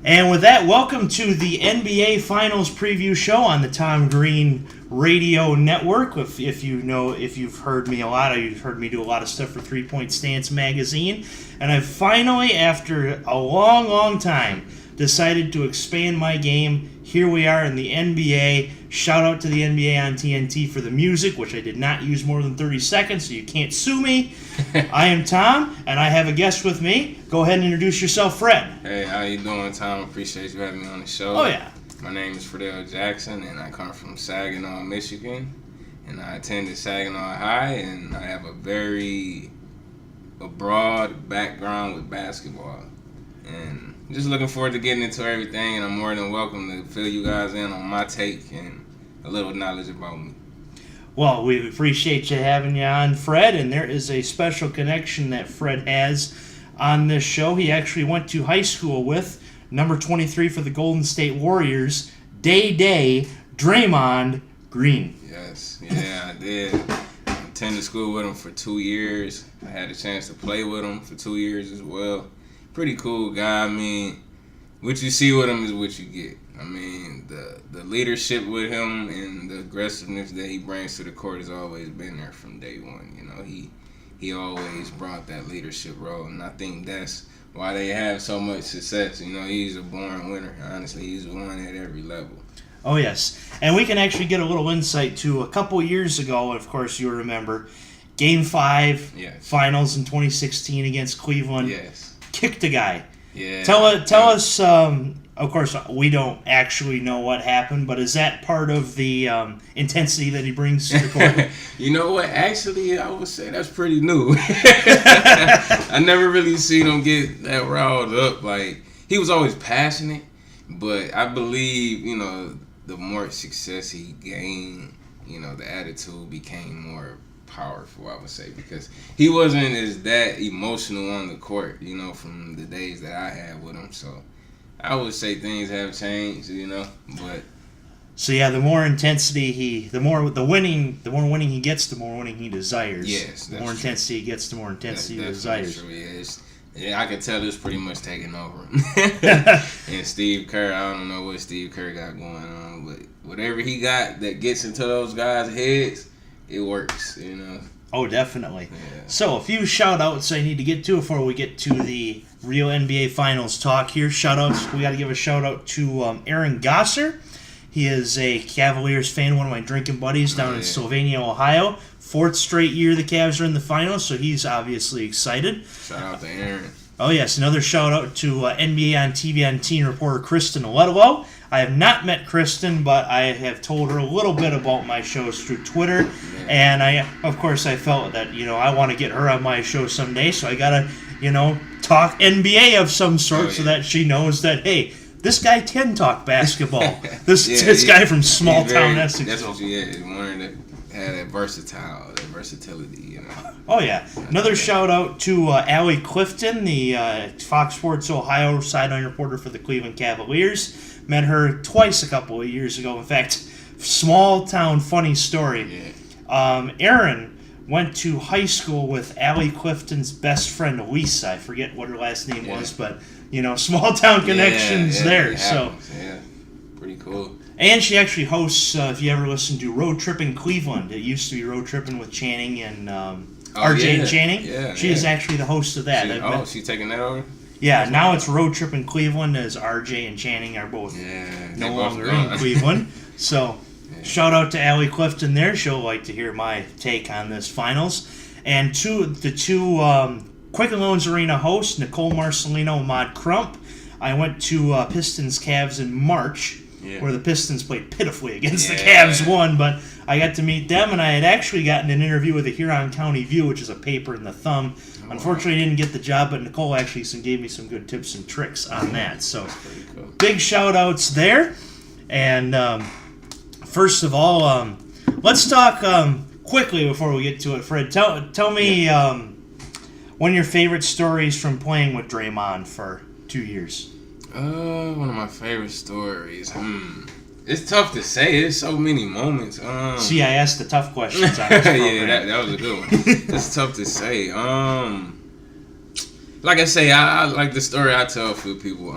And with that, welcome to the NBA Finals preview show on the Tom Green Radio Network. If you've heard me a lot, you've heard me do a lot of stuff for 3 Point Stance magazine. And I've finally, after a long, long time, decided to expand my game. Here we are in the NBA. Shout out to the NBA on TNT for the music, which I did not use more than 30 seconds, so you can't sue me. I am Tom, and I have a guest with me. Go ahead and introduce yourself, Fred. Hey, how you doing, Tom? Appreciate you having me on the show. Oh, yeah. My name is Fredaris Jackson, and I come from Saginaw, Michigan. And I attended Saginaw High, and I have a broad background with basketball. And just looking forward to getting into everything, and I'm more than welcome to fill you guys in on my take and a little knowledge about me. Well, we appreciate you having you on, Fred, and there is a special connection that Fred has on this show. He actually went to high school with number 23 for the Golden State Warriors, Day Draymond Green. Yes, yeah, I did. I attended school with him for 2 years. I had a chance to play with him for 2 years as well. Pretty cool guy. I mean, what you see with him is what you get. I mean, the leadership with him and the aggressiveness that he brings to the court has always been there from day one. You know, he always brought that leadership role, and I think that's why they have so much success. You know, he's a born winner. Honestly, he's won at every level. Oh, yes. And we can actually get a little insight to a couple years ago, of course, you remember, Game 5 Finals in 2016 against Cleveland. Yes. Kicked a guy. Yeah. Tell us, of course, we don't actually know what happened, but is that part of the intensity that he brings to the court? You know what? Actually, I would say that's pretty new. I never really seen him get that riled up. Like, he was always passionate, but I believe, you know, the more success he gained, you know, the attitude became more powerful, I would say, because he wasn't as that emotional on the court, you know, from the days that I had with him. So I would say things have changed, you know, but so yeah, the more intensity the more winning he gets, the more winning he desires. Yes, the more intensity he gets, the more intensity he desires. True. Yeah, I can tell it's pretty much taking over. And Steve Kerr, I don't know what Steve Kerr got going on, but whatever he got that gets into those guys' heads, it works, you know. Oh, definitely. Yeah. So, a few shout-outs I need to get to before we get to the real NBA Finals talk here. Shout-outs, we got to give a shout-out to Aaron Gosser. He is a Cavaliers fan, one of my drinking buddies down in Sylvania, Ohio. 4th straight year the Cavs are in the finals, so he's obviously excited. Shout out to Aaron. Oh, yes. Another shout-out to NBA on TV on teen reporter Kristen Ledlow. I have not met Kristen, but I have told her a little bit about my shows through Twitter. Yeah. And I felt that, you know, I want to get her on my show someday, so I got to, you know, talk NBA of some sort so that she knows that, hey, this guy can talk basketball. This guy from small town Essex. That's what you wanted to have that versatility, you know. Oh, yeah. Another shout-out to Allie Clifton, the Fox Sports Ohio sideline reporter for the Cleveland Cavaliers. Met her twice a couple of years ago. In fact, small-town funny story. Yeah. Aaron went to high school with Allie Clifton's best friend, Lisa. I forget what her last name was, but, you know, small-town connections there. So, yeah, pretty cool. And she actually hosts, if you ever listen to Road Trippin' Cleveland, it used to be Road Trippin' with Channing and RJ and Channing. Yeah, she is actually the host of that. She's taking that over? Yeah, now it's Road Trippin' Cleveland as RJ and Channing are both no longer in Cleveland. So, shout out to Allie Clifton there. She'll like to hear my take on this finals. And the two Quicken Loans Arena hosts, Nicole Marcelino and Maud Crump. I went to Pistons Cavs in March, where the Pistons played pitifully against the Cavs won, but I got to meet them, and I had actually gotten an interview with the Huron County View, which is a paper in the Thumb. Unfortunately, I didn't get the job, but Nicole actually gave me some good tips and tricks on that. So, cool. Big shout-outs there. And first of all, let's talk quickly before we get to it. Fred, tell me one of your favorite stories from playing with Draymond for 2 years. One of my favorite stories. It's tough to say. There's so many moments. See, I asked the tough questions on this program. Yeah, that was a good one. It's tough to say. Like I say, I like the story I tell for people.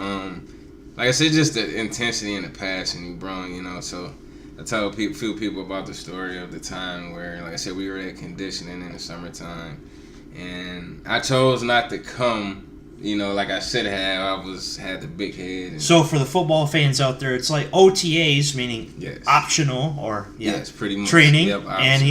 like I said, just the intensity and the passion he brought, So I tell few people about the story of the time where, like I said, we were at conditioning in the summertime, and I chose not to come. Like I should have. Had the big head. And so for the football fans out there, it's like OTAs, meaning yes. optional or yes, pretty much training, yep, and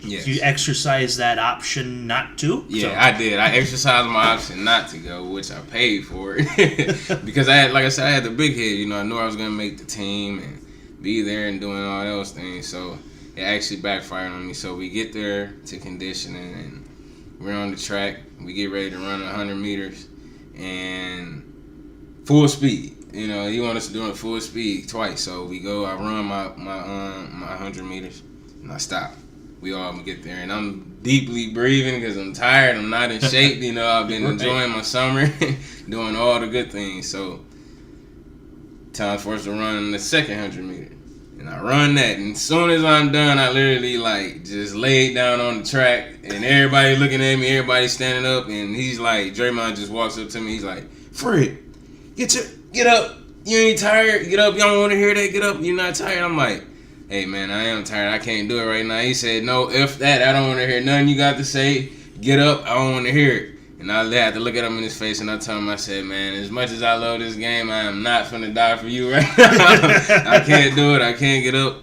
yes. you exercise that option not to. Yeah, so. I did. I exercised my option not to go, which I paid for it because I had the big head. I knew I was gonna make the team and be there and doing all those things. So it actually backfired on me. So we get there to conditioning and we're on the track. We get ready to run 100 meters and full speed. He wanted us to do it full speed twice. So we go. I run my 100 meters and I stop. We all get there and I'm deeply breathing because I'm tired. I'm not in shape. I've been enjoying my summer, doing all the good things. So time for us to run the second 100 meter. And I run that, and as soon as I'm done, I literally just laid down on the track, and everybody looking at me, everybody standing up, and he's like, Draymond just walks up to me, he's like, Fred, get up, you ain't tired, get up, you don't want to hear that, get up, you're not tired. I'm like, hey man, I am tired, I can't do it right now. He said, no, F that, I don't want to hear nothing you got to say, get up, I don't want to hear it. And I had to look at him in his face, and I told him, I said, man, as much as I love this game, I am not finna die for you right now. I can't do it. I can't get up.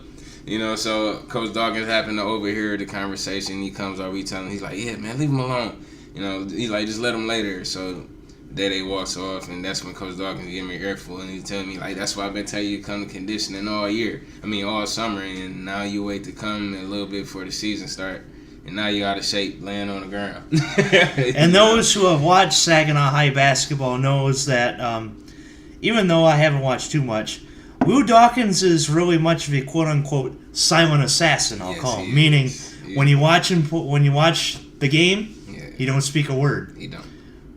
So Coach Dawkins happened to overhear the conversation. He comes over, he tells him, he's like, yeah, man, leave him alone. He's like, just let him lay there. So Day walks off, and that's when Coach Dawkins gave me an earful, and he's telling me, like, that's why I've been telling you to come to conditioning all year. all summer, and now you wait to come a little bit before the season start. And now you're out of shape, laying on the ground. And those who have watched Saginaw High basketball knows that even though I haven't watched too much, Lou Dawkins is really much of a quote-unquote silent assassin, I'll call him. Meaning, when you watch the game, he don't speak a word. He don't.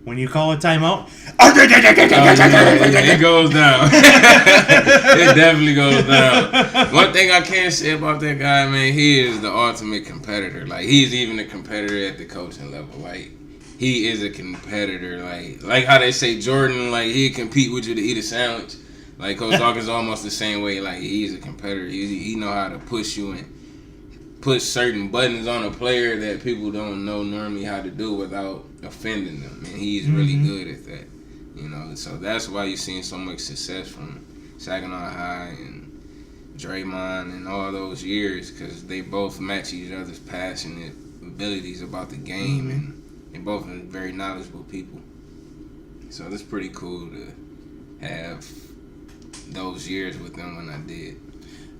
When you call a timeout, it goes down. It definitely goes down. One thing I can say about that guy, man, he is the ultimate competitor. Like, he's even a competitor at the coaching level. Like, he is a competitor. Like how they say Jordan, like, he'd compete with you to eat a sandwich. Like, Coach Dawkins is almost the same way. Like, he's a competitor. He know how to push you and push certain buttons on a player that people don't know normally how to do without offending them, and he's really good at that. So that's why you're seeing so much success from Saginaw High and Draymond and all those years, because they both match each other's passionate abilities about the game, and they both are very knowledgeable people. So it's pretty cool to have those years with them when I did.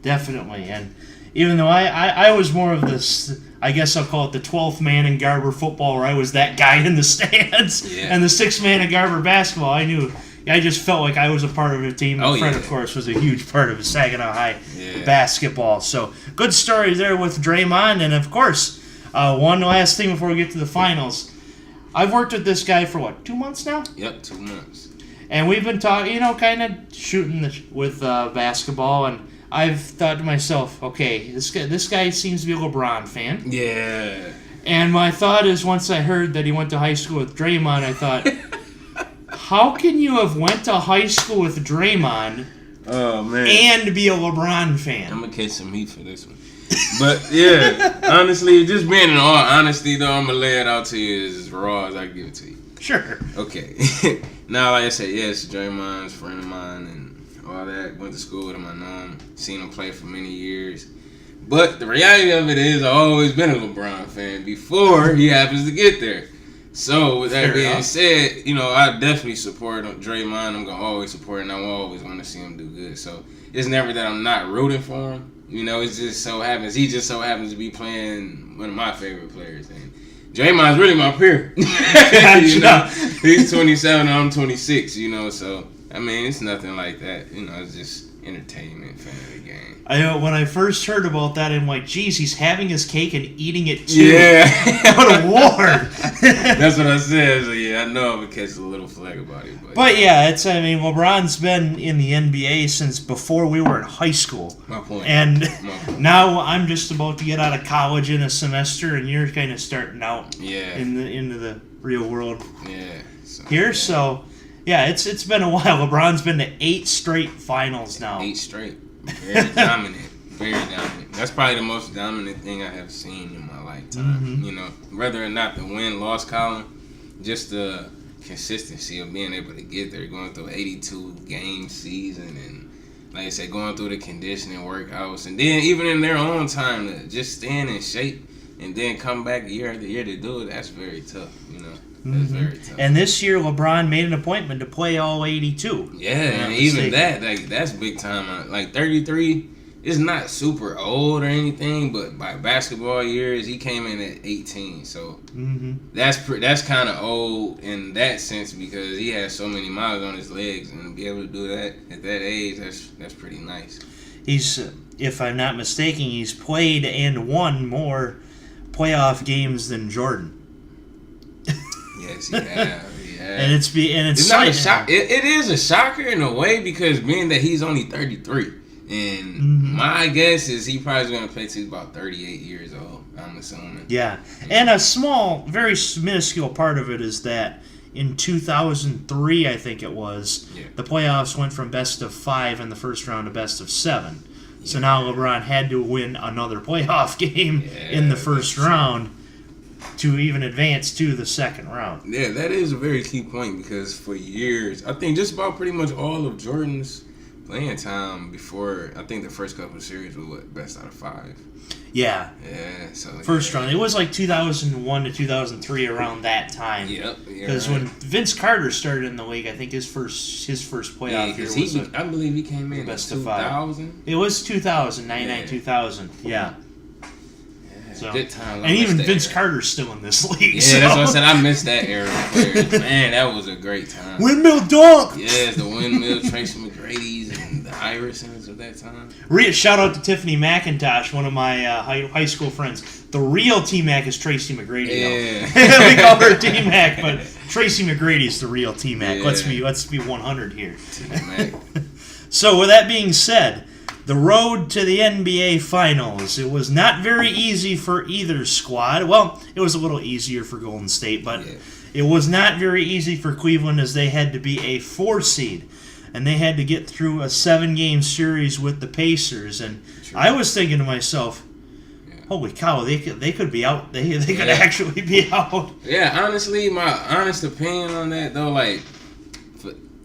Definitely, and even though I was more of this, I guess I'll call it the 12th man in Garber football, where I was that guy in the stands, and the 6th man in Garber basketball, I just felt like I was a part of a team. And Fred, of course, was a huge part of Saginaw High basketball. So good story there with Draymond, and of course, one last thing before we get to the finals. I've worked with this guy for 2 months now? Yep, 2 months. And we've been talking, kind of shooting with basketball, and I've thought to myself, okay, this guy seems to be a LeBron fan. Yeah. And my thought is, once I heard that he went to high school with Draymond, I thought, how can you have went to high school with Draymond and be a LeBron fan? I'm going to catch some heat for this one. But, yeah, honestly, just being in all honesty, though, I'm going to lay it out to you as raw as I give it to you. Sure. Okay. Now, like I said, yes, Draymond's a friend of mine and all that. Went to school with him. I know him. Seen him play for many years. But the reality of it is, I've always been a LeBron fan before he happens to get there. So, with that being said, I definitely support Draymond. I'm going to always support him, and I always want to see him do good. So, it's never that I'm not rooting for him. It just so happens, he just so happens to be playing one of my favorite players. And Draymond's really my peer. He's 27 and I'm 26, so, it's nothing like that. It's just entertainment, fan of the game. I know when I first heard about that, I'm like, geez, he's having his cake and eating it too. Yeah. What a war. That's what I said. So, yeah, I know I'm going to catch a little flag about it. But yeah, LeBron's been in the NBA since before we were in high school. My point. And now I'm just about to get out of college in a semester, and you're kind of starting out into the real world here. So, Yeah, it's been a while. LeBron's been to 8 straight finals now. 8 straight. Very dominant. Very dominant. That's probably the most dominant thing I have seen in my lifetime. Mm-hmm. You know, whether or not the win-loss column, just the consistency of being able to get there, going through an 82-game season, and like I said, going through the conditioning workouts, and then even in their own time to just stand in shape and then come back year after year to do it. That's very tough. You know, that's very tough. And this year, LeBron made an appointment to play all 82. Yeah, and even that, like, that's big time. Like 33. It's not super old or anything, but by basketball years, he came in at 18. So that's kind of old in that sense because he has so many miles on his legs, and to be able to do that at that age, that's pretty nice. He's, if I'm not mistaken, he's played and won more playoff games than Jordan. Yes, he has. And it's not a shock. It is a shocker in a way because being that he's only 33. And my guess is he probably going to play till he's about 38 years old, I'm assuming. Yeah. And a small, very minuscule part of it is that in 2003, I think it was, the playoffs went from best of 5 in the first round to best of 7. Yeah. So now LeBron had to win another playoff game in the first round to even advance to the second round. Yeah, that is a very key point because for years, I think just about pretty much all of Jordan's playing time before, I think the first couple of series were best out of 5. Yeah. Yeah. So first round. It was like 2001 to 2003 around that time. Yep. Because when Vince Carter started in the league, I think his first playoff year was I believe he came in best of 2000. It was 2000, 99, 2000. Yeah. So, good time. And even Vince Carter's still in this league. Yeah, that's what I said. I missed that era of players. Man, that was a great time. Windmill dunk! Yes, the Windmill, Tracy McGrady's, and the Iversons of that time. Shout out to Tiffany McIntosh, one of my high school friends. The real T-Mac is Tracy McGrady. Yeah. We call her T-Mac, but Tracy McGrady's the real T-Mac. Yeah. Let's be 100 here. T-Mac. So with that being said, the road to the NBA Finals. It was not very easy for either squad. Well, it was a little easier for Golden State, but it was not very easy for Cleveland as they had to be a 4 seed. And they had to get through a 7-game series with the Pacers. And I was thinking to myself, holy cow, they could be out. They could actually be out. Yeah, honestly, my honest opinion on that, though, like,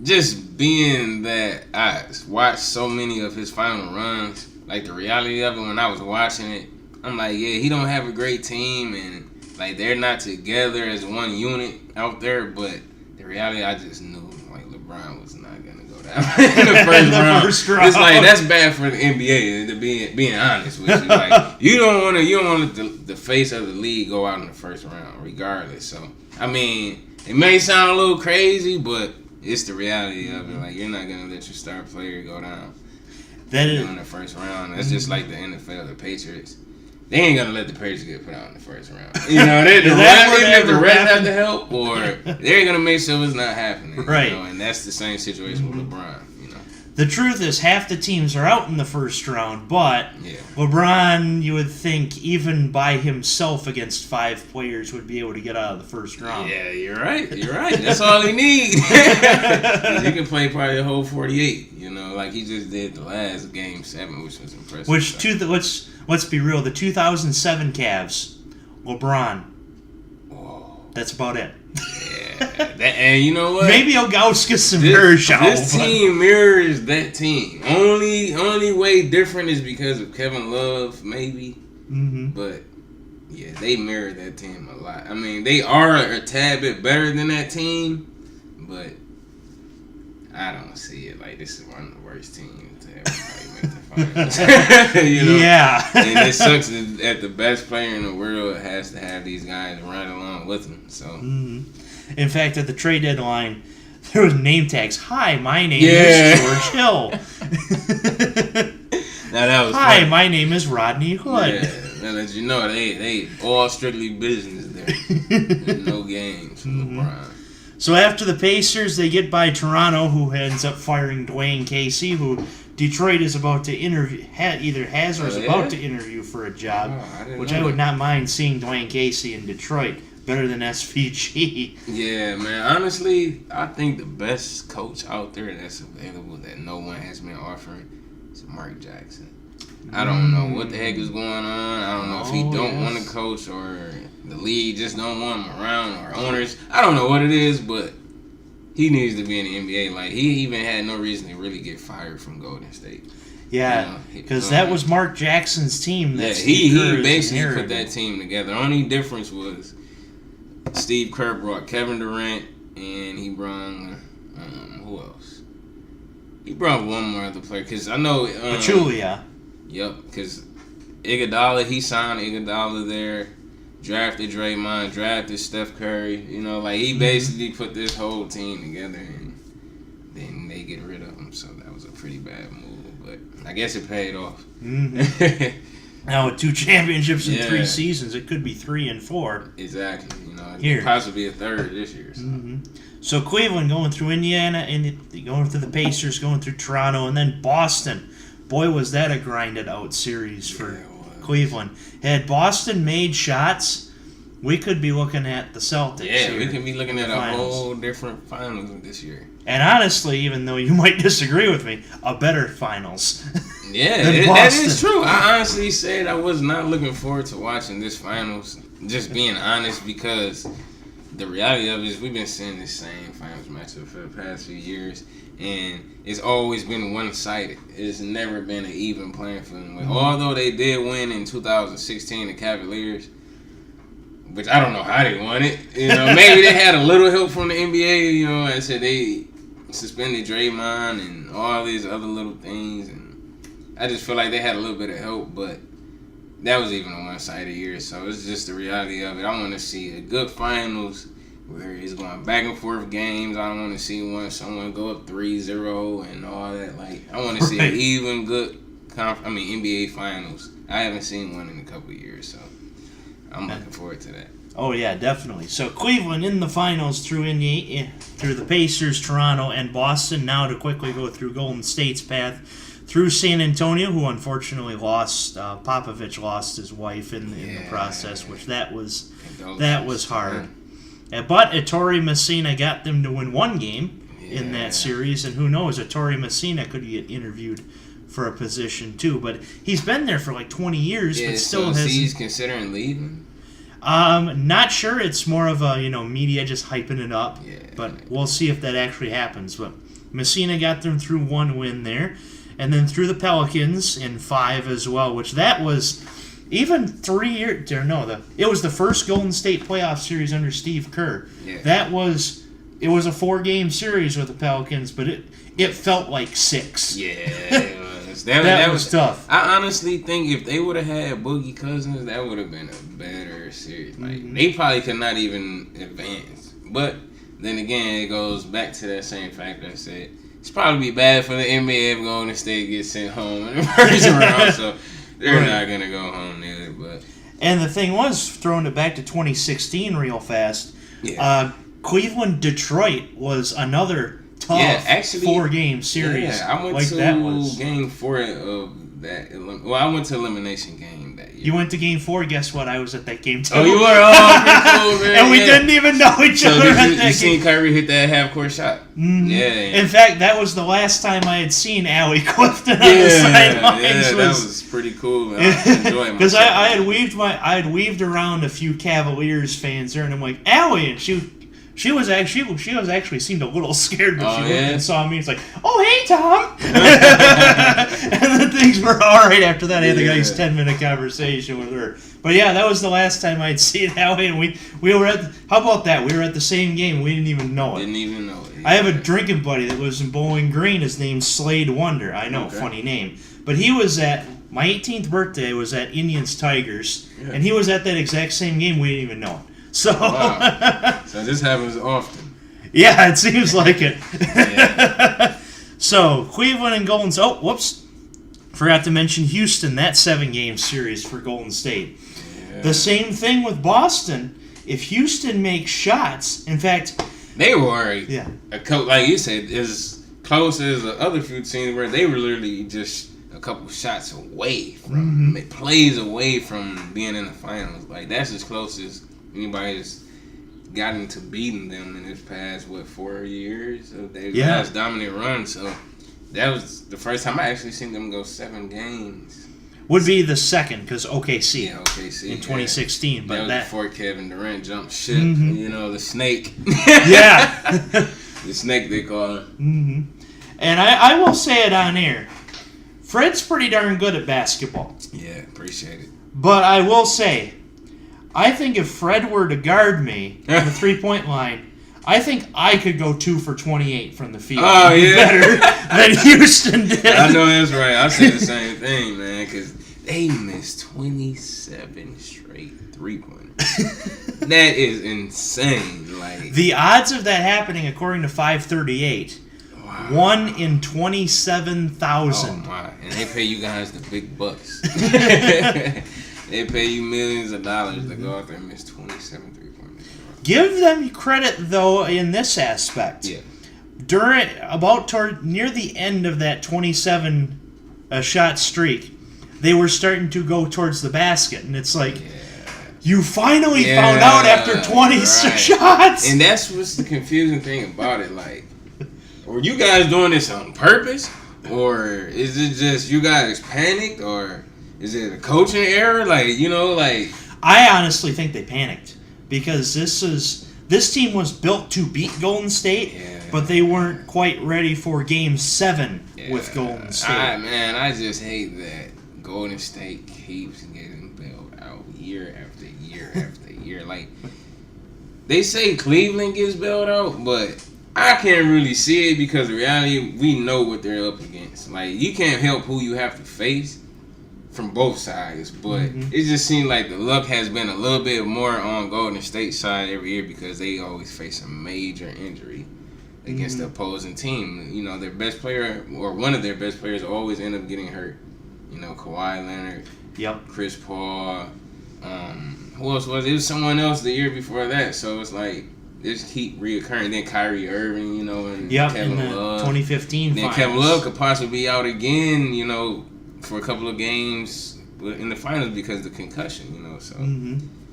just being that I watched so many of his final runs, like the reality of it when I was watching it, I'm like, yeah, he don't have a great team and like they're not together as one unit out there, but the reality I just knew like LeBron was not gonna go down in the first round. It's like that's bad for the NBA to being honest with you. Like you don't want the face of the league go out in the first round regardless. So I mean, it may sound a little crazy, but it's the reality of it. Like, you're not going to let your star player go down in the first round. That's just like the NFL, the Patriots. They ain't going to let the Patriots get put out in the first round. You know, even if the refs have to help, or they're going to make sure it's not happening. Right. You know? And that's the same situation with LeBron. You know. The truth is half the teams are out in the first round, but LeBron, you would think, even by himself against 5 players, would be able to get out of the first round. Yeah, you're right. That's all he needs. He can play probably the whole 48, you know, like he just did the last game 7, which was impressive. Let's be real, the 2007 Cavs, LeBron. Whoa. That's about it. And you know what? Maybe Ilgauskas and Vershaw. This team mirrors that team. Only way different is because of Kevin Love, maybe. But yeah, they mirror that team a lot. I mean, they are a tad bit better than that team, but I don't see it like this is one of the worst teams to ever make the finals. You know? Yeah. And it sucks that the best player in the world has to have these guys run along with him. So. In fact, at the trade deadline, there was name tags. Hi, my name is George Hill. Now that was Hi, funny. My name is Rodney Hood. Yeah, now that you know, they all strictly business there. There's no games from LeBron. So after the Pacers, they get by Toronto, who ends up firing Dwayne Casey, who Detroit is about to interview, either has or is about to interview for a job, which I would not mind seeing Dwayne Casey in Detroit. better than SVG. Yeah, man. Honestly, I think the best coach out there that's available that no one has been offering is Mark Jackson. I don't know what the heck is going on. I don't know if he don't want to coach or the league just don't want him around or owners. I don't know what it is, but he needs to be in the NBA. Like, he even had no reason to really get fired from Golden State. Yeah, because that was Mark Jackson's team. That he basically put that team together. The only difference was Steve Kerr brought Kevin Durant, and he brought who else? He brought one more other player because I know Pachulia. Yep, because Iguodala, he signed Iguodala there, drafted Draymond, drafted Steph Curry. You know, like he basically put this whole team together, and then they get rid of him. So that was a pretty bad move, but I guess it paid off. Mm-hmm. Now with 2 championships in 3 seasons, it could be 3 and 4. Exactly. You know, possibly a third this year. So. So Cleveland going through Indiana, and going through the Pacers, going through Toronto, and then Boston. Boy, was that a grinded-out series for Cleveland. Had Boston made shots, we could be looking at the Celtics. Yeah, we could be looking at a whole different finals this year. And honestly, even though you might disagree with me, a better finals. Yeah, that is true. I honestly said I was not looking forward to watching this finals, just being honest, because the reality of it is we've been seeing this same finals matchup for the past few years, and it's always been one-sided. It's never been an even playing field. Like, although they did win in 2016, the Cavaliers, which I don't know how they won it. You know, maybe they had a little help from the NBA. You know, I said they suspended Draymond and all these other little things, and I just feel like they had a little bit of help, but that was even a one-sided year. So it's just the reality of it. I want to see a good finals where it's going back and forth games. I don't want to see someone go up 3-0 and all that. Like, I want to see an even good NBA finals. I haven't seen one in a couple of years, so I'm looking forward to that. Oh yeah, definitely. So Cleveland in the finals through the Pacers, Toronto, and Boston. Now to quickly go through Golden State's path through San Antonio, who unfortunately lost. Popovich lost his wife in the process, which that was hard. But Ettore Messina got them to win 1 game in that series, and who knows, Ettore Messina could get interviewed for a position too. But he's been there for like 20 years, but still has. He's considering leaving. Not sure. It's more of a media just hyping it up. Yeah. But we'll see if that actually happens. But Messina got them through 1 win there, and then through the Pelicans in 5 as well. Which that was even 3 years. It was the first Golden State playoff series under Steve Kerr. Yeah. It was a 4-game series with the Pelicans, but it felt like 6. Yeah. That was tough. I honestly think if they would have had Boogie Cousins, that would have been a better series. Like, they probably could not even advance. But then again, it goes back to that same fact I said. It's probably bad for the NBA if Golden State gets sent home in the first round, so they're not going to go home either. But and the thing was, throwing it back to 2016 real fast, Cleveland-Detroit was another tough 4-game series. Yeah, I went to Game 4 of that. Well, I went to Elimination Game that year. You went to Game 4. Guess what? I was at that game too. Oh, you were? Oh, pretty cool, man. And we didn't even know each other at that game. You seen Kyrie hit that half-court shot? Mm-hmm. Yeah. In fact, that was the last time I had seen Allie Clifton on the sidelines. Yeah, that was pretty cool, man. I enjoyed myself. Because I had weaved around a few Cavaliers fans there, and I'm like, Allie, and she was actually seemed a little scared when she looked and saw me. It's like, oh, hey, Tom. And then things were all right after that. I had a nice 10-minute conversation with her. But yeah, that was the last time I'd seen Allie, and we were at. How about that? We were at the same game. We didn't even know it. Yeah. I have a drinking buddy that lives in Bowling Green. His name's Slade Wonder. I know, funny name. But he was at my 18th birthday. Was at Indians Tigers, and he was at that exact same game. We didn't even know it. So, So this happens often. Yeah, it seems like it. So Cleveland and Golden State. Oh, whoops! Forgot to mention Houston. That 7-game series for Golden State. Yeah. The same thing with Boston. If Houston makes shots, in fact, they were like you said, as close as the other few teams where they were literally just a couple shots away from plays away from being in the finals. Like, that's as close as anybody's gotten to beating them in this past 4 years of their last dominant run. So that was the first time I actually seen them go 7 games. Would be the second, because OKC. Yeah, OKC. In 2016. But that was before Kevin Durant jumped ship. Mm-hmm. You know, the snake. Yeah. The snake, they call him. Mm-hmm. And I will say it on air. Fred's pretty darn good at basketball. Yeah, appreciate it. But I will say, I think if Fred were to guard me on the 3-point line, I think I could go 2 for 28 from the field. Oh, yeah. Better than Houston did. I know that's right. I said the same thing, man, because they missed 27 straight 3-pointers. That is insane. Like, the odds of that happening, according to 538, wow. 1 in 27,000. Oh, my. And they pay you guys the big bucks. They pay you millions of dollars to go out there and miss 27 3-pointers. Give them credit, though, in this aspect. Yeah. Near the end of that 27 shot streak, they were starting to go towards the basket, and it's like, you finally found out after 20 shots. And that's what's the confusing thing about it. Like, were you guys doing this on purpose, or is it just you guys panicked, or is it a coaching error? Like, you know, like, I honestly think they panicked. Because this team was built to beat Golden State, but they weren't quite ready for Game 7 with Golden State. I just hate that Golden State keeps getting bailed out year after year after year. Like, they say Cleveland gets bailed out, but I can't really see it because in reality, we know what they're up against. Like, you can't help who you have to face from both sides, but it just seems like the luck has been a little bit more on Golden State side every year because they always face a major injury against the opposing team. You know, their best player or one of their best players always end up getting hurt. You know, Kawhi Leonard, Chris Paul, who else was it? It was someone else the year before that. So it's like this keep reoccurring. Then Kyrie Irving, you know, and Kevin Love. 2015 then finals. Kevin Love could possibly be out again, you know, for a couple of games in the finals because of the concussion, you know. So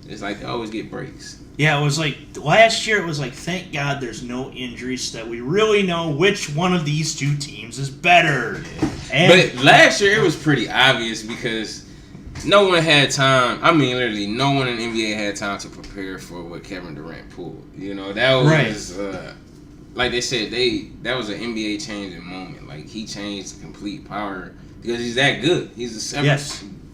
it's like they always get breaks. Yeah, it was like last year. It was like, thank God there's no injuries so that we really know which one of these two teams is better. Yeah. But last year it was pretty obvious because no one had time. I mean, literally, no one in the NBA had time to prepare for what Kevin Durant pulled. You know, that was like they said, that was an NBA changing moment. Like, he changed the complete power. Because he's that good. He's a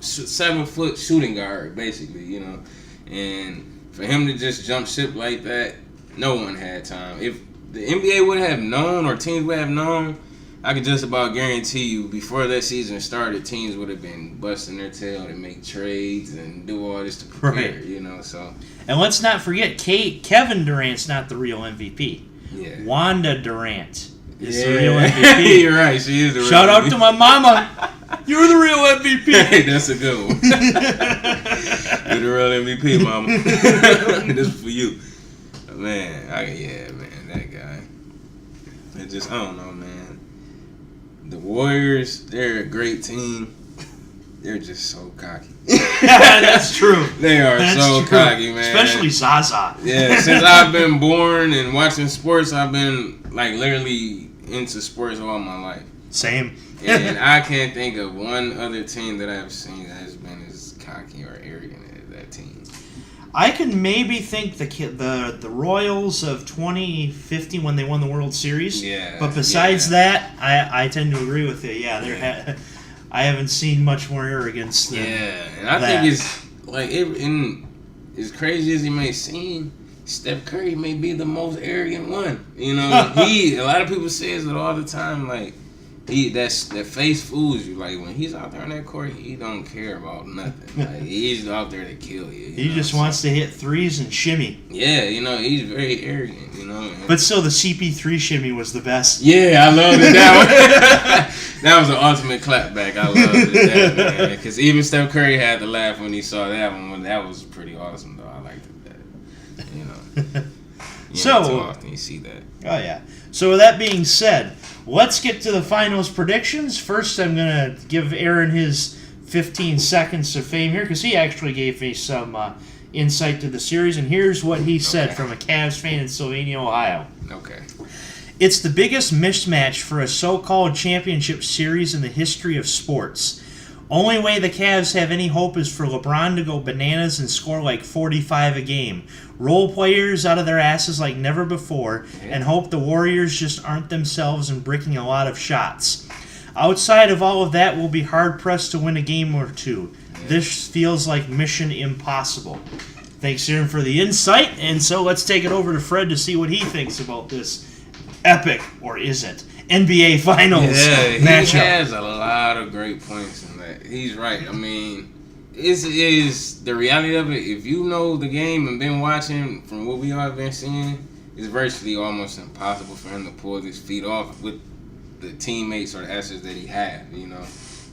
7-foot shooting guard, basically, you know. And for him to just jump ship like that, no one had time. If the NBA would have known or teams would have known, I could just about guarantee you before that season started, teams would have been busting their tail to make trades and do all this to prepare, you know. So. And let's not forget, Kevin Durant's not the real MVP. Yeah. Wanda Durant is the real MVP. You're right. She is the real Shout out to my mama. You're the real MVP. Hey, that's a good one. You're the real MVP, mama. This is for you. Man, that guy. I don't know, man. The Warriors, they're a great team. They're just so cocky. That's true. They are so cocky, man. Especially Zaza. Yeah, since I've been born and watching sports, I've been like literally into sports all my life. Same. And I can't think of one other team that I've seen that has been as cocky or arrogant as that team. I can maybe think the Royals of 2015 when they won the World Series. Yeah. But besides that, I tend to agree with you. Yeah, I haven't seen much more arrogance than and I think it's like as crazy as he may seem, Steph Curry may be the most arrogant one. You know, a lot of people says it all the time. Like that face fools you. Like when he's out there on that court, he don't care about nothing. Like he's out there to kill you. He just wants to hit threes and shimmy. Yeah, you know, he's very arrogant. You know, but still, the CP3 shimmy was the best. Yeah, I loved it. That one. That was an ultimate clapback. I loved it, man. Because even Steph Curry had to laugh when he saw that one. That was pretty awesome, though. I liked it. You know, so too often you see that. Oh yeah. So with that being said, let's get to the finals predictions. First, I'm gonna give Aaron his 15 seconds of fame here because he actually gave me some insight to the series, and here's what he said from a Cavs fan in Sylvania, Ohio. Okay. It's the biggest mismatch for a so-called championship series in the history of sports. Only way the Cavs have any hope is for LeBron to go bananas and score like 45 a game. Roll players out of their asses like never before, and hope the Warriors just aren't themselves and bricking a lot of shots. Outside of all of that, we'll be hard-pressed to win a game or two. This feels like mission impossible. Thanks, Aaron, for the insight. And so let's take it over to Fred to see what he thinks about this epic, or is it, NBA Finals matchup. He has a lot of great points in that. He's right. I mean, is the reality of it, if you know the game and been watching from what we all have been seeing, it's virtually almost impossible for him to pull his feet off with the teammates or the assets that he has, you know.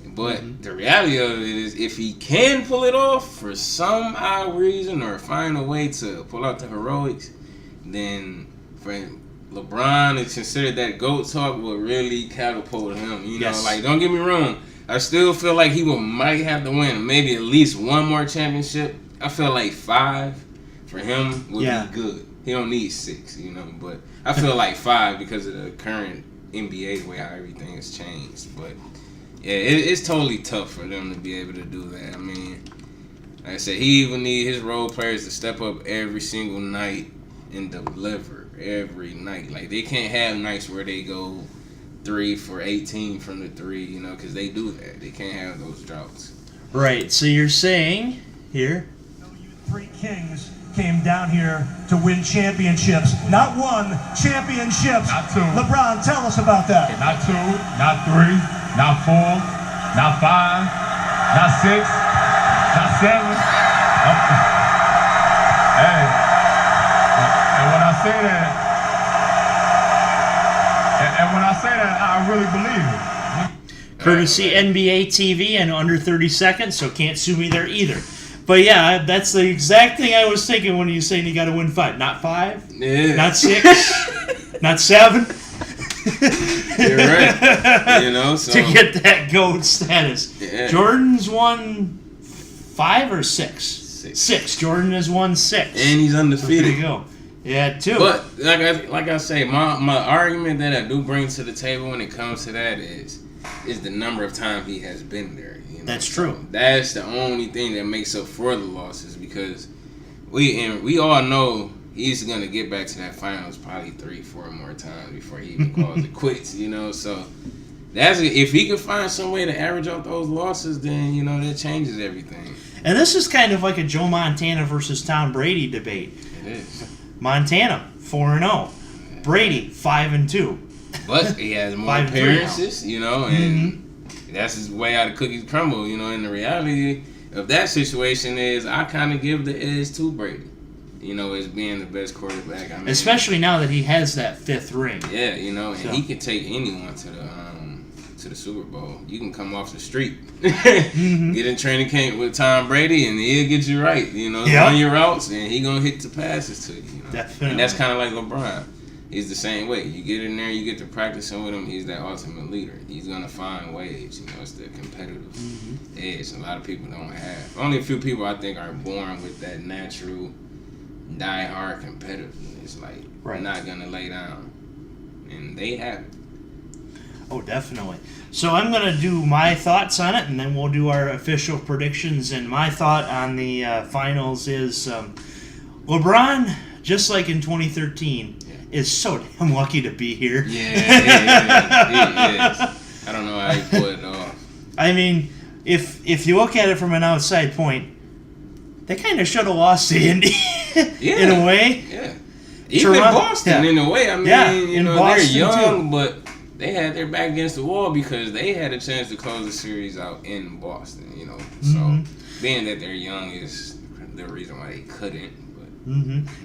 But the reality of it is, if he can pull it off for some odd reason or find a way to pull out the heroics, then for LeBron is considered that GOAT talk will really catapult him. You know, like, don't get me wrong, I still feel like he might have to win maybe at least one more championship. I feel like 5 for him would be good. He don't need 6, you know, but I feel like 5 because of the current NBA way how everything has changed. But yeah, it's totally tough for them to be able to do that. I mean, like I said, he even need his role players to step up every single night and deliver every night. Like, they can't have nights where they go 3 for 18 from the 3, you know, because they do that. They can't have those droughts. Right. So you're saying here, you 3 kings came down here to win championships. Not 1, championships. Not 2. LeBron, tell us about that. Not 2, not 3, not 4, not 5, not 6, not 7. Hey, and when I say that, I really believe it. courtesy NBA TV and under 30 seconds, so can't sue me there either. But yeah, that's the exact thing I was thinking when you saying you got to win 5. Not 5, not 6, not 7. You're right. You know, so to get that GOAT status. Yeah. Jordan's won 5 or 6? 6. Jordan has won 6. And he's undefeated. There you go. Yeah, 2. But like I say, my argument that I do bring to the table when it comes to that is the number of times he has been there. You know? That's true. So that's the only thing that makes up for the losses, because we all know he's gonna get back to that finals probably 3-4 more times before he even calls it quits. You know, so if he can find some way to average out those losses, then you know that changes everything. And this is kind of like a Joe Montana versus Tom Brady debate. It is. Montana 4-0, Brady 5-2. But he has more appearances, you know, and that's his way how the cookies crumble, you know. And the reality of that situation is, I kind of give the edge to Brady, you know, as being the best quarterback. I mean, especially now that he has that 5th ring. Yeah, you know, and he can take anyone to the Super Bowl. You can come off the street, get in training camp with Tom Brady, and he'll get you right, you know, on your routes, and he gonna hit the passes to you, you know. Definitely. And that's kind of like LeBron. He's the same way. You get in there, you get to practicing with him. He's that ultimate leader. He's gonna find ways. You know, it's the competitive edge. A lot of people don't have. Only a few people I think are born with that natural, die-hard competitiveness. Like, we're not gonna lay down, and they have it. Oh, definitely. So I'm going to do my thoughts on it, and then we'll do our official predictions. And my thought on the finals is LeBron, just like in 2013, is so damn lucky to be here. Yeah, he is. I don't know how he pulled it off. I mean, if you look at it from an outside point, they kind of should have lost to Indy in a way. Yeah. Even Boston, in a way. I mean, you know, they're young, too. But they had their back against the wall because they had a chance to close the series out in Boston, you know. So, being that they're young is the reason why they couldn't. But.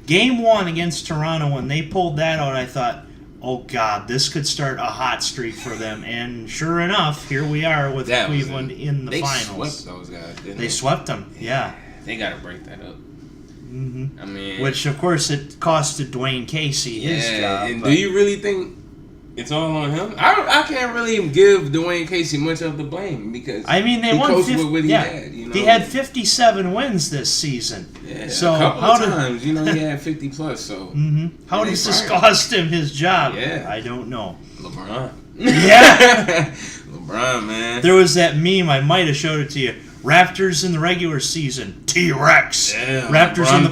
Game 1 against Toronto, when they pulled that out, I thought, oh, God, this could start a hot streak for them. And sure enough, here we are with Cleveland in the finals. They swept those guys, didn't they? They swept them, yeah. They got to break that up. I mean, which, of course, it costed Dwayne Casey his job. And do you really think It's all on him. I can't really give Dwayne Casey much of the blame because I mean, they he won coached with what he had. They had 57 wins this season. Yeah, so a couple of times, he had 50 plus. So how does this cost him his job? Yeah, I don't know. LeBron. Yeah, LeBron, man. There was that meme. I might have showed it to you. Raptors in the regular season, T-Rex. Yeah, Raptors in the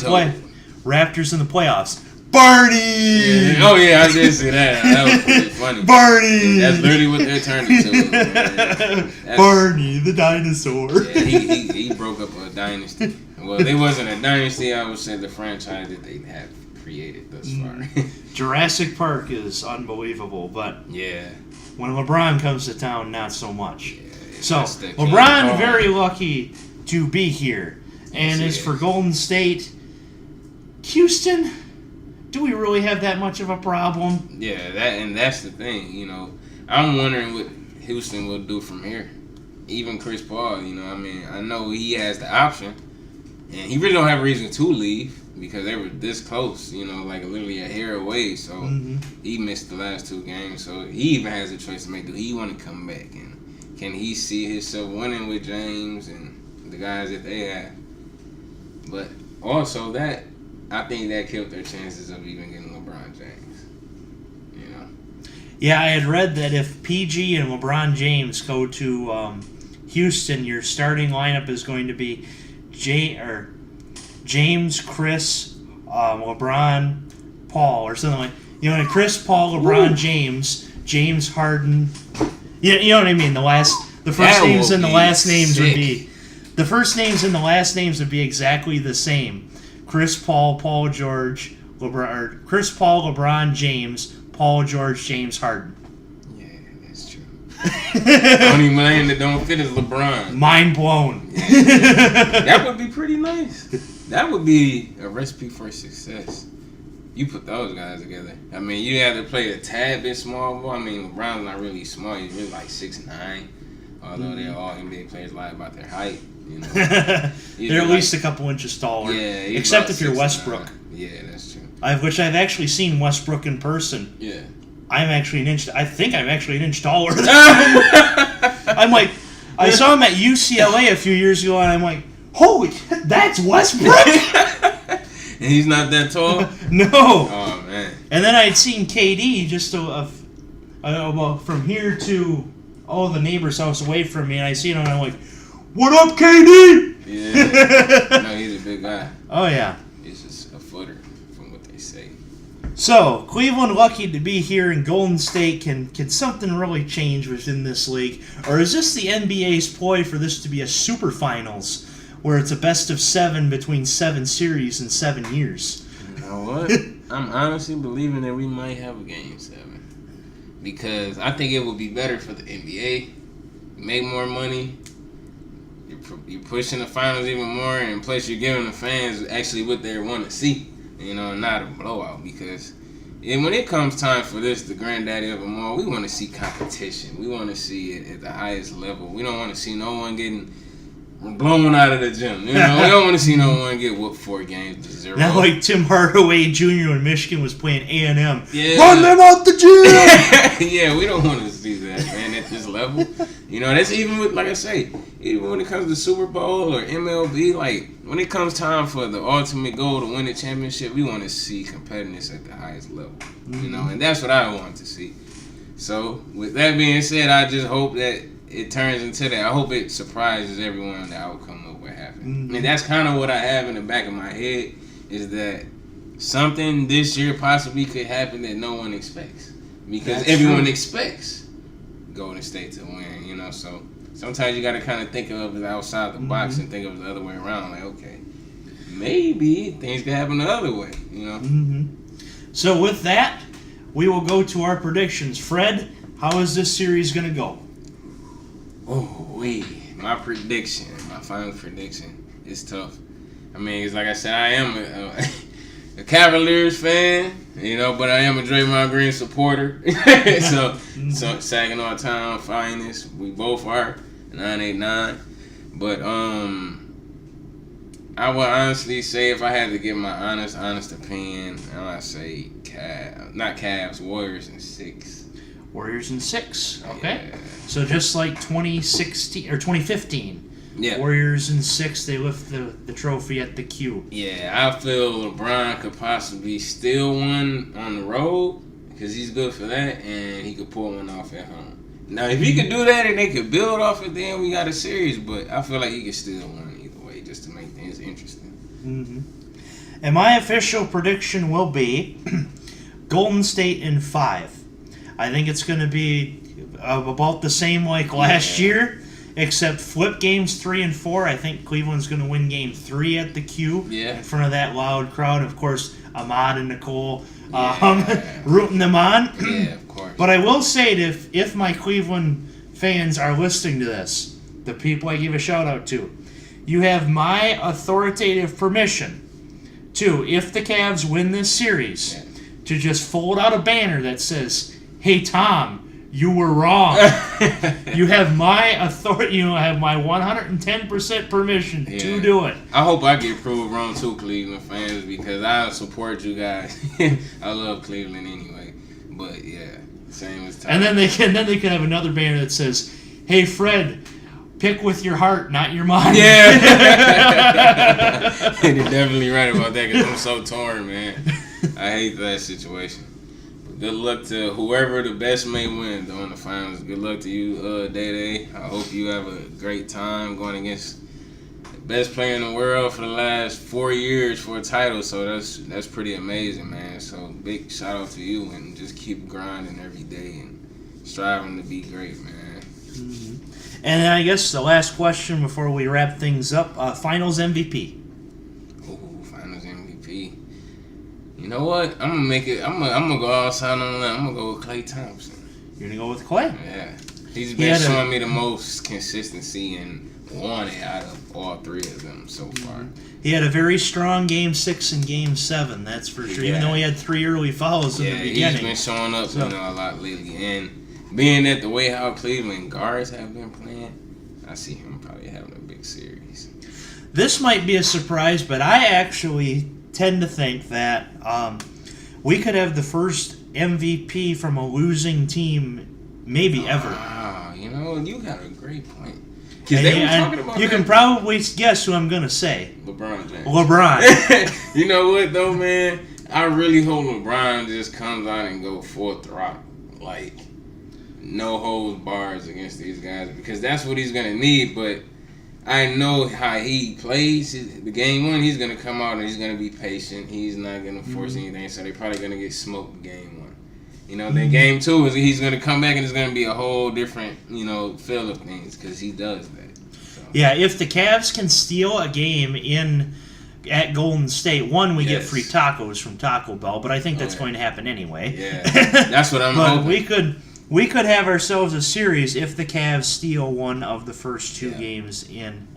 Raptors in the playoffs. Barney! Yeah. Oh, yeah, I did see that. That was pretty funny. Barney! That's literally what they're turning to. Barney, the dinosaur. Yeah, he broke up a dynasty. Well, it wasn't a dynasty. I would say the franchise that they have created thus far. Jurassic Park is unbelievable, but yeah, when LeBron comes to town, not so much. Yeah, so, LeBron, very lucky to be here. And as for Golden State, Houston... Do we really have that much of a problem? Yeah, that's the thing. I'm wondering what Houston will do from here. Even Chris Paul, I know he has the option, and he really don't have a reason to leave because they were this close. Like literally a hair away. So he missed the last 2 games. So he even has a choice to make. Do he want to come back, and can he see himself winning with James and the guys that they have? But also I think that killed their chances of even getting LeBron James. Yeah, I had read that if PG and LeBron James go to Houston, your starting lineup is going to be James, Chris, LeBron, Paul, or something like. Chris, Paul, LeBron, James Harden. You know what I mean? The first names and the last names would be. The first names and the last names would be exactly the same. Chris Paul, Paul George, Chris Paul, LeBron James, Paul George, James Harden. Yeah, that's true. Only man that don't fit is LeBron. Mind blown. Yeah. That would be pretty nice. That would be a recipe for success. You put those guys together. I mean, you have to play a tad bit small ball. I mean, LeBron's not really small. He's really like 6'9", although they're all NBA players lie about their height. They're at least a couple inches taller. Yeah, except if you're Westbrook. Yeah, that's true. Which I've actually seen Westbrook in person. Yeah. I think I'm actually an inch taller than him. I'm like, I saw him at UCLA a few years ago, and I'm like, holy, that's Westbrook? And he's not that tall? No. Oh, man. And then I'd seen KD just from here to the neighbor's house away from me, and I seen him, and I'm like, what up, KD? Yeah. No, he's a big guy. Oh, yeah. He's just a footer, from what they say. So, Cleveland lucky to be here in Golden State. Can something really change within this league? Or is this the NBA's ploy for this to be a super finals, where it's a best of 7 between 7 series in 7 years? You know what? I'm honestly believing that we might have a Game 7. Because I think it would be better for the NBA. Make more money. You're pushing the finals even more, and plus you're giving the fans actually what they want to see, not a blowout. Because when it comes time for this, the granddaddy of them all, we want to see competition. We want to see it at the highest level. We don't want to see no one getting blown out of the gym. We don't want to see no one get whooped 4 games to 0. Not like Tim Hardaway Jr. when Michigan was playing A&M. Yeah. Run them out the gym! Yeah, we don't want to see that, man, at this level. That's even with, like I say, even when it comes to Super Bowl or MLB, like, when it comes time for the ultimate goal to win the championship, we want to see competitiveness at the highest level, and that's what I want to see. So, with that being said, I just hope that it turns into that. I hope it surprises everyone the outcome of what happened. And that's kind of what I have in the back of my head, is that something this year possibly could happen that no one expects. Because that's everyone expects Golden State to win, so sometimes you got to kind of think of it outside the box and think of it the other way around. Like, okay, maybe things could happen the other way, So with that, we will go to our predictions. Fred, how is this series going to go? My final prediction is tough. I mean, it's like I said, I am a Cavaliers fan, but I am a Draymond Green supporter. so Saginaw Town finest, we both are 989. But I would honestly say, if I had to give my honest opinion, I would say not Cavs, Warriors in 6. Warriors in 6. Okay. Yeah. So just like 2016 or 2015. Yeah. Warriors in 6, they lift the trophy at the Q. Yeah, I feel LeBron could possibly steal one on the road because he's good for that, and he could pull one off at home. Now, if he could do that and they could build off it, then we got a series. But I feel like he could steal one either way just to make things interesting. Mm-hmm. And my official prediction will be Golden State in 5. I think it's going to be about the same like last year, except flip games 3 and 4. I think Cleveland's going to win game 3 at the Q in front of that loud crowd. Of course, Ahmad and Nicole rooting them on. Yeah, of course. But I will say that if my Cleveland fans are listening to this, the people I give a shout out to, you have my authoritative permission to, if the Cavs win this series, to just fold out a banner that says, "Hey Tom, you were wrong." You have my authority. You have my 110% permission to do it. I hope I get proved wrong too, Cleveland fans, because I support you guys. I love Cleveland anyway. But yeah, same as Tom. And then they can have another banner that says, "Hey Fred, pick with your heart, not your mind." Yeah. And you're definitely right about that because I'm so torn, man. I hate that situation. But good luck to whoever the best may win though in the finals. Good luck to you, Day. I hope you have a great time going against the best player in the world for the last 4 years for a title. So that's pretty amazing, man. So big shout out to you and just keep grinding every day and striving to be great, man. Mm-hmm. And then I guess the last question before we wrap things up, Finals MVP. Ooh, Finals MVP. You know what? I'm gonna make it. I'm gonna go outside on the limb. I'm gonna go with Klay Thompson. You're gonna go with Klay? Yeah, he's been showing me the most consistency and won it out of all 3 of them so far. He had a very strong Game 6 and Game 7. That's for sure. Even though he had 3 early fouls in the beginning. Yeah, he's been showing up a lot lately. And being that the way how Cleveland guards have been playing, I see him probably having a big series. This might be a surprise, but I actually tend to think that we could have the first MVP from a losing team maybe ever. Wow, you know, you got a great point. Because they were talking about you can probably guess who I'm going to say. LeBron James. LeBron. You know what, though, man? I really hope LeBron just comes out and go full throttle. Like, no holds bars against these guys because that's what he's going to need. But I know how he plays. The game 1, he's going to come out and he's going to be patient. He's not going to force anything, so they're probably going to get smoked in game 1. You know, then game 2 is he's going to come back and it's going to be a whole different, feel of things because he does that. So. Yeah, if the Cavs can steal a game at Golden State, we get free tacos from Taco Bell, but I think that's going to happen anyway. Yeah, that's what I'm but hoping. We could have ourselves a series if the Cavs steal one of the first 2 games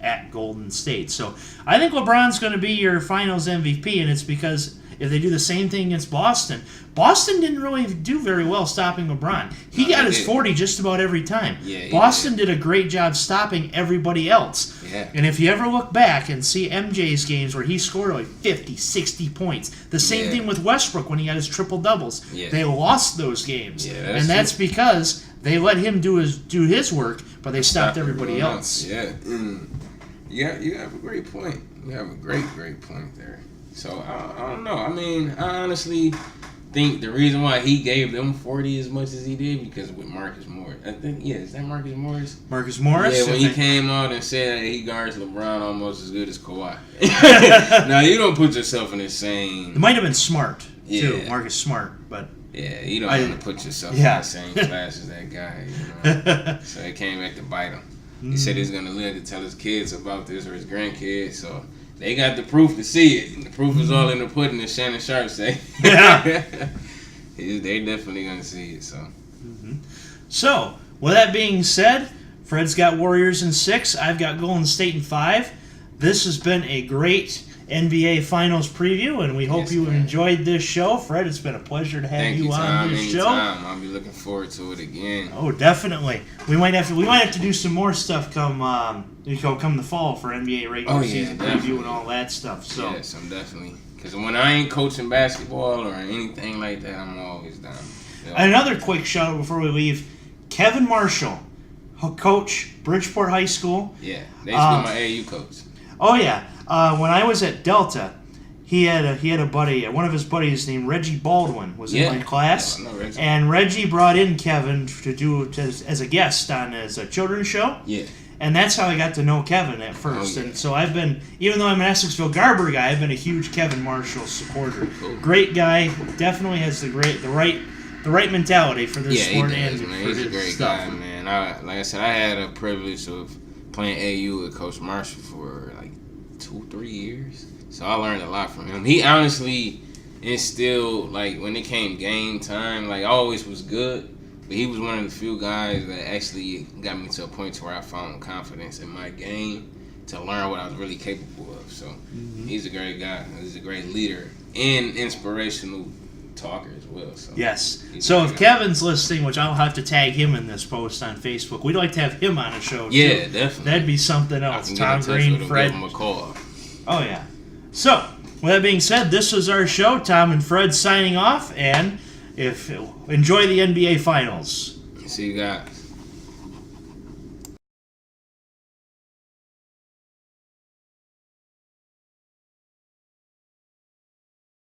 at Golden State. So I think LeBron's going to be your Finals MVP, and it's because if they do the same thing against Boston didn't really do very well stopping LeBron. He got his 40 just about every time. Yeah, Boston did a great job stopping everybody else. Yeah. And if you ever look back and see MJ's games where he scored like 50, 60 points, the same thing with Westbrook when he got his triple-doubles. Yeah. They lost those games. Yeah, that's because they let him do his work, but they stopped everybody else. Yeah. Yeah, you have a great point. You have a great point there. So, I don't know. I mean, I honestly think the reason why he gave them 40 as much as he did because with Marcus Morris. I think, is that Marcus Morris? Marcus Morris? Yeah, when he came out and said that he guards LeBron almost as good as Kawhi. Now, you don't put yourself in the same... It might have been Smart, too. Marcus Smart, but... Yeah, you don't have to put yourself in the same class as that guy. So it came back to bite him. He said he's going to live to tell his kids about this or his grandkids, so... They got the proof to see it. The proof is all in the pudding, as Shannon Sharp say. Yeah. They definitely going to see it. So, with that being said, Fred's got Warriors in 6. I've got Golden State in 5. This has been a great NBA Finals preview, and we hope you enjoyed this show. Fred, it's been a pleasure to have you on this show. I'll be looking forward to it again. Oh, definitely. We might have to do some more stuff come the fall for NBA regular season preview and all that stuff. So yes, I'm definitely, because when I ain't coaching basketball or anything like that, I'm always down. Yeah. Another quick shout out before we leave: Kevin Marshall, coach, Bridgeport High School. Yeah, they used to be my AAU coach. Oh yeah, when I was at Delta, he had a buddy, one of his buddies named Reggie Baldwin was in my class, I know Reggie. and Reggie brought in Kevin as a guest on his children's show. Yeah. And that's how I got to know Kevin at first. Oh, yeah. And so I've been, even though I'm an Essexville Garber guy, I've been a huge Kevin Marshall supporter. Cool. Great guy, definitely has the right mentality for this sport does, and man. for He's a his great stuff. guy, man. Like I said, I had a privilege of playing AU with Coach Marshall for like 2-3 years. So I learned a lot from him. He honestly instilled, like, when it came game time, like, I always was good. But he was one of the few guys that actually got me to a point to where I found confidence in my game to learn what I was really capable of. So he's a great guy. He's a great leader and inspirational talker as well. So Yes. So if Kevin's listening, which I'll have to tag him in this post on Facebook, we'd like to have him on a show too. Yeah, definitely. That'd be something else. Tom Green, Fred. Give him a call. Oh yeah. So with that being said, this was our show. Tom and Fred signing off, and enjoy the NBA Finals. See you guys.